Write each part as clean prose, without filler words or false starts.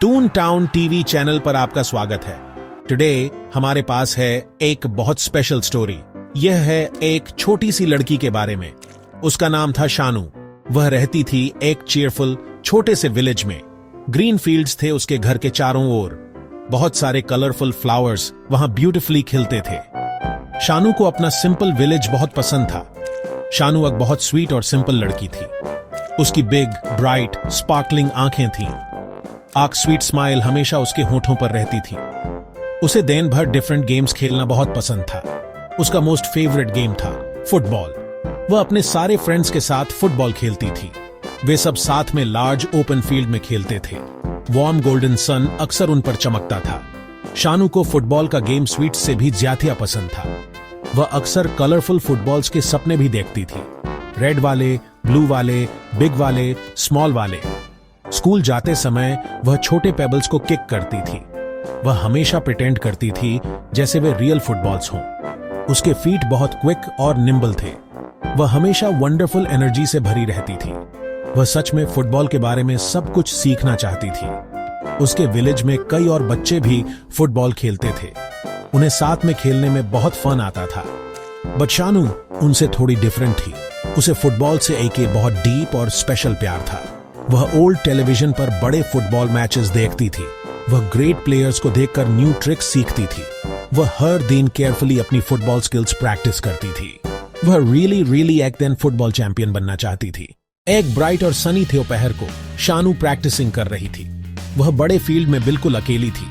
Twin town TV channel पर आपका स्वागत है। टुडे हमारे पास है एक बहुत स्पेशल स्टोरी। यह है एक छोटी सी लड़की के बारे में। उसका नाम था शानू। वह रहती थी एक चीयरफुल छोटे से विलेज में। ग्रीन फील्ड्स थे उसके घर के चारों ओर। बहुत सारे कलरफुल फ्लावर्स वहां ब्यूटीफुली खिलते थे। शानू को अपना सिंपल विलेज बहुत पसंद था। शानू एक बहुत स्वीट और सिंपल लड़की थी। उसकी बिग, ब्राइट, स्पार्कलिंग आंखें थीं। एक स्वीट स्माइल हमेशा उसके होठों पर रहती थी। उसे दिन भर डिफरेंट गेम्स खेलना बहुत पसंद था। उसका मोस्ट फेवरेट गेम था फुटबॉल। वह अपने सारे फ्रेंड्स के साथ फुटबॉल खेलती थी। वे सब साथ में लार्ज ओपन फील्ड में खेलते थे। वार्म गोल्डन सन अक्सर उन पर चमकता था। शानू को फुटबॉल का गेम स्वीट्स से भी ज्यादा पसंद था। वह अक्सर कलरफुल फुटबॉल्स के सपने भी देखती थी। रेड वाले, ब्लू वाले, बिग वाले, स्मॉल वाले। स्कूल जाते समय वह छोटे पेबल्स को किक करती थी। वह हमेशा प्रिटेंड करती थी जैसे वे रियल फुटबॉल्स हों। उसके फीट बहुत क्विक और निम्बल थे। वह हमेशा वंडरफुल एनर्जी से भरी रहती थी। वह सच में फुटबॉल के बारे में सब कुछ सीखना चाहती थी। उसके विलेज में कई और बच्चे भी फुटबॉल खेलते थे। उन्हें साथ में खेलने में बहुत फन आता था। बट शानू उनसे थोड़ी डिफरेंट थी। उसे फुटबॉल से एक बहुत डीप और स्पेशल प्यार था। वह ओल्ड टेलीविजन पर बड़े फुटबॉल मैचेस देखती थी। वह ग्रेट प्लेयर्स को देखकर न्यू ट्रिक्स सीखती थी। वह हर दिन केयरफुली अपनी फुटबॉल स्किल्स प्रैक्टिस करती थी। वह रियली एक दिन फुटबॉल चैंपियन बनना चाहती थी। एक ब्राइट और सनी थे दोपहर को शानू प्रैक्टिसिंग कर रही थी। वह बड़े फील्ड में बिल्कुल अकेली थी।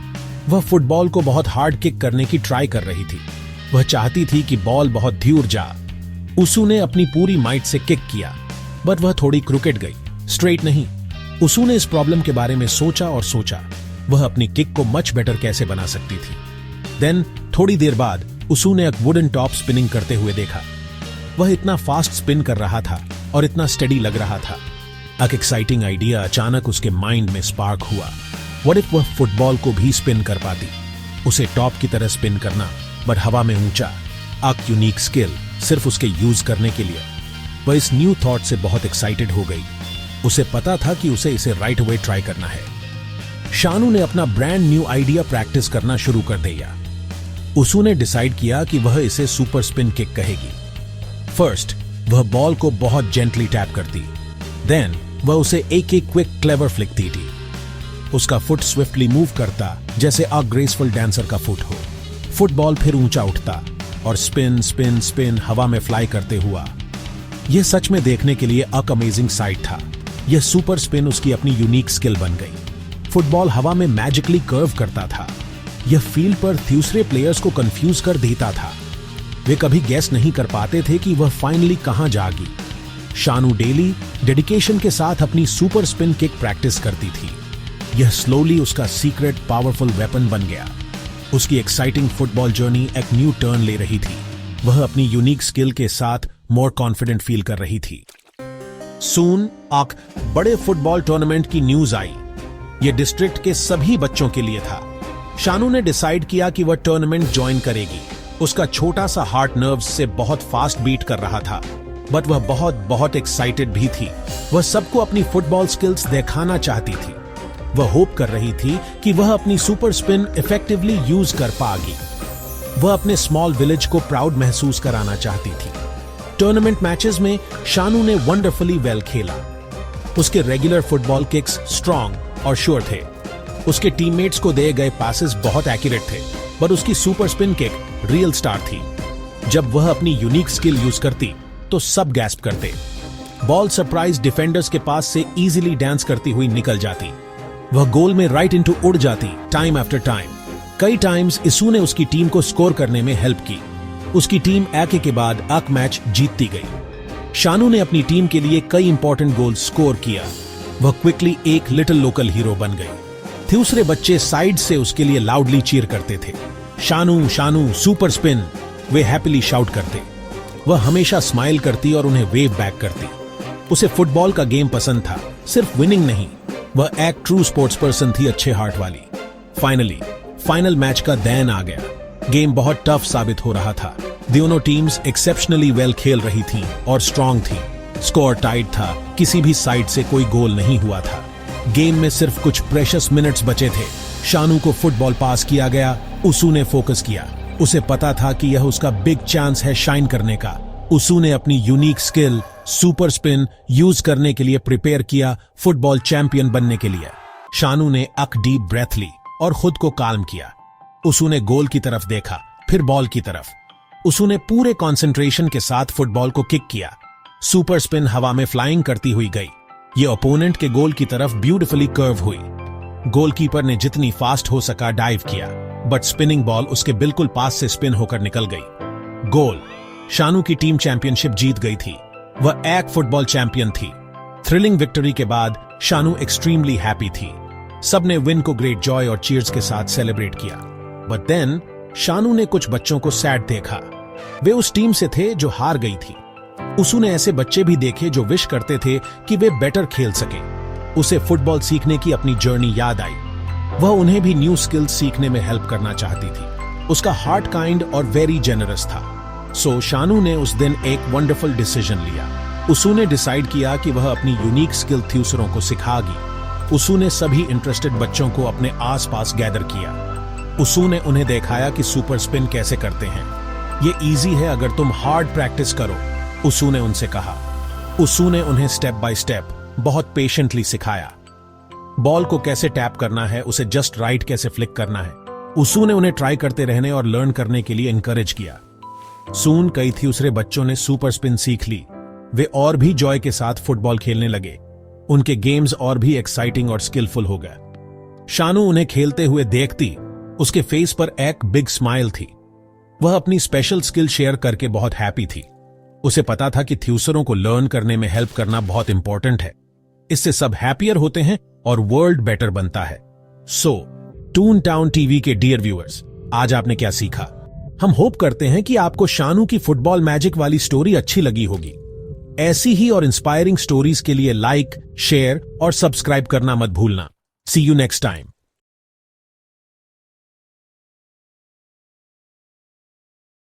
वह फुटबॉल को बहुत हार्ड किक करने की ट्राई कर रही थी। वह चाहती थी कि बॉल बहुत दूर जा। उसू ने अपनी पूरी माइट से किक किया, बट वह थोड़ी क्रिकेट गई, स्ट्रेट नहीं। उसू ने इस प्रॉब्लम के बारे में सोचा और सोचा वह अपनी किक को मच बेटर कैसे बना सकती थी। देन थोड़ी देर बाद उसू ने एक वुडन टॉप स्पिनिंग करते हुए देखा। वह इतना फास्ट स्पिन कर रहा था और इतना स्टेडी लग रहा था। एक एक्साइटिंग आइडिया अचानक उसके माइंड में स्पार्क हुआ। व्हाट इफ वह फुटबॉल को भी स्पिन कर पाती? उसे टॉप की तरह स्पिन करना, बट हवा में ऊंचा। एक यूनिक स्किल सिर्फ उसके यूज करने के लिए। वह इस न्यू थॉट से बहुत एक्साइटेड हो गई। उसे पता था कि उसे इसे राइट अवे ट्राई करना है। शानू ने अपना ब्रांड न्यू आइडिया प्रैक्टिस करना शुरू कर दिया। उसू ने डिसाइड किया कि वह इसे सुपर स्पिन किक कहेगी। फर्स्ट वह बॉल को बहुत जेंटली टैप करती। देन वह उसे एक क्विक क्लेवर फ्लिक देती। उसका फुट स्विफ्टली मूव करता जैसे एक ग्रेसफुल डांसर का फुट हो। फुटबॉल फिर ऊंचा उठता और स्पिन स्पिन स्पिन हवा में फ्लाई करते हुआ। यह सच में देखने के लिए एक अमेजिंग साइट था। यह सुपर स्पिन उसकी अपनी यूनिक स्किल बन गई। फुटबॉल हवा में मैजिकली कर्व करता था। यह फील्ड पर दूसरे प्लेयर्स को कंफ्यूज कर देता था। वे कभी गेस नहीं कर पाते थे कि वह फाइनली कहां जाएगी। शानू डेली डेडिकेशन के साथ अपनी सुपर स्पिन किक प्रैक्टिस करती थी। यह स्लोली उसका सीक्रेट पावरफुल वेपन बन गया। उसकी एक्साइटिंग फुटबॉल जर्नी एक न्यू टर्न ले रही थी। वह अपनी यूनिक स्किल के साथ मोर कॉन्फिडेंट फील कर रही थी। सून एक बड़े फुटबॉल टूर्नामेंट की न्यूज आई। यह डिस्ट्रिक्ट के सभी बच्चों के लिए था। शानू ने डिसाइड किया कि वह टूर्नामेंट ज्वाइन करेगी। उसका छोटा सा हार्ट नर्व्स से बहुत फास्ट बीट कर रहा था, बट वह बहुत एक्साइटेड भी थी। वह सबको अपनी फुटबॉल स्किल्स दिखाना चाहती थी। वह होप कर रही थी कि वह अपनी सुपर स्पिन इफेक्टिवली यूज कर पाएगी। वह अपने स्मॉल विलेज को प्राउड महसूस कराना चाहती थी। टूर्नामेंट मैचेस में शानू ने वंडरफुली वेल खेला। उसके रेगुलर फुटबॉल किक्स स्ट्रॉन्ग और श्योर थे। उसके टीममेट्स को दिए गए पासेस बहुत एक्यूरेट थे, पर उसकी super spin kick real star थी। जब वह अपनी यूनिक स्किल यूज करती तो सब गैस्प करते। बॉल सरप्राइज डिफेंडर्स के पास से इजीली डांस करती हुई निकल जाती। वह गोल में राइट इनटू उड़ जाती टाइम आफ्टर टाइम। कई टाइम्स इसू ने उसकी टीम को स्कोर करने में हेल्प की। उसकी टीम एक के बाद एक मैच जीतती गई। शानू ने अपनी टीम के लिए कई इंपॉर्टेंट गोल स्कोर किया। वह क्विकली एक लिटिल लोकल हीरो बन गई। दूसरे बच्चे साइड से उसके लिए लाउडली चीयर करते थे। शानू शानू सुपर स्पिन, वे हैप्पीली शाउट करते। वह हमेशा स्माइल करती और उन्हें वेव बैक करती। उसे फुटबॉल का गेम पसंद था, सिर्फ विनिंग नहीं। वह एक ट्रू स्पोर्ट्स पर्सन थी, अच्छे हार्ट वाली। फाइनल मैच का दिन आ गया। गेम बहुत टफ साबित हो रहा था। दोनों टीम्स एक्सेप्शनली वेल खेल रही थीं और स्ट्रांग थी। स्कोर टाइट था, किसी भी साइड से कोई गोल नहीं हुआ था। गेम में सिर्फ कुछ प्रेशियस मिनट्स बचे थे। शानू को फुटबॉल पास किया गया। उसू ने फोकस किया। उसे पता था कि यह उसका बिग चांस है शाइन करने का। उसू ने अपनी unique skill super spin use करने के लिए प्रिपेयर किया, फुटबॉल चैंपियन बनने के लिए। शानू ने एक डीप ब्रेथ ली और खुद को काल्म किया। उसू ने गोल की तरफ देखा, फिर बॉल की तरफ। उसू ने पूरे कंसंट्रेशन के साथ फुटबॉल को किक किया। सुपर स्पिन हवा में फ्लाइंग करती हुई गई। ये ओपोनेंट के गोल की तरफ ब्यूटीफुली कर्व हुई। गोलकीपर ने जितनी फास्ट हो सका डाइव किया, बट स्पिनिंग बॉल उसके बिल्कुल पास से स्पिन होकर निकल गई। गोल। शानू की टीम चैंपियनशिप जीत गई थी। वह एक फुटबॉल चैंपियन थी। थ्रिलिंग विक्ट्री के बाद शानू एक्सट्रीमली हैप्पी थी। सबने विन को ग्रेट जॉय और चीयर्स के साथ सेलिब्रेट किया। बट देन शानू ने कुछ बच्चों को सैड देखा। वे उस टीम से थे जो हार गई थी। उसू ने ऐसे बच्चे भी देखे जो विश करते थे कि वे बेटर खेल सके। उसे फुटबॉल सीखने की अपनी जर्नी याद आई। वह उन्हें भी न्यू स्किल्स सीखने में हेल्प करना चाहती थी। उसका हार्ट काइंड और वेरी जेनरस था। सो शानू ने उस दिन एक वंडरफुल डिसीजन लिया। उसू ने डिसाइड किया कि वह अपनी यूनिक स्किल दूसरों को सिखाएगी। उसू ने सभी इंटरेस्टेड बच्चों को अपने आसपास गैदर किया। उसू ने उन्हें दिखाया कि सुपर स्पिन कैसे करते हैं। ये इजी है अगर तुम हार्ड प्रैक्टिस करो, उसू ने उनसे कहा। उसू ने उन्हें स्टेप बाय स्टेप बहुत पेशेंटली सिखाया। बॉल को कैसे टैप करना है, उसे जस्ट राइट कैसे फ्लिक करना है। उसू ने उन्हें ट्राई करते रहने और लर्न करने के लिए इनकरेज किया। सून कई दूसरे बच्चों ने सुपर स्पिन सीख ली। वे और भी जॉय के साथ फुटबॉल खेलने लगे। उनके गेम्स और भी एक्साइटिंग और स्किलफुल हो गए। शानू उन्हें खेलते हुए देखती, उसके फेस पर एक बिग स्माइल थी। वह अपनी स्पेशल स्किल शेयर करके बहुत हैप्पी थी। उसे पता था कि दूसरों को लर्न करने में हेल्प करना बहुत इंपॉर्टेंट है। इससे सब हैप्पियर होते हैं और वर्ल्ड बेटर बनता है। सो टून टाउन टीवी के डियर व्यूअर्स, आज आपने क्या सीखा? हम होप करते हैं कि आपको शानू की फुटबॉल मैजिक वाली स्टोरी अच्छी लगी होगी। ऐसी ही और इंस्पायरिंग स्टोरीज के लिए लाइक, शेयर और सब्सक्राइब करना मत भूलना। सी यू नेक्स्ट टाइम।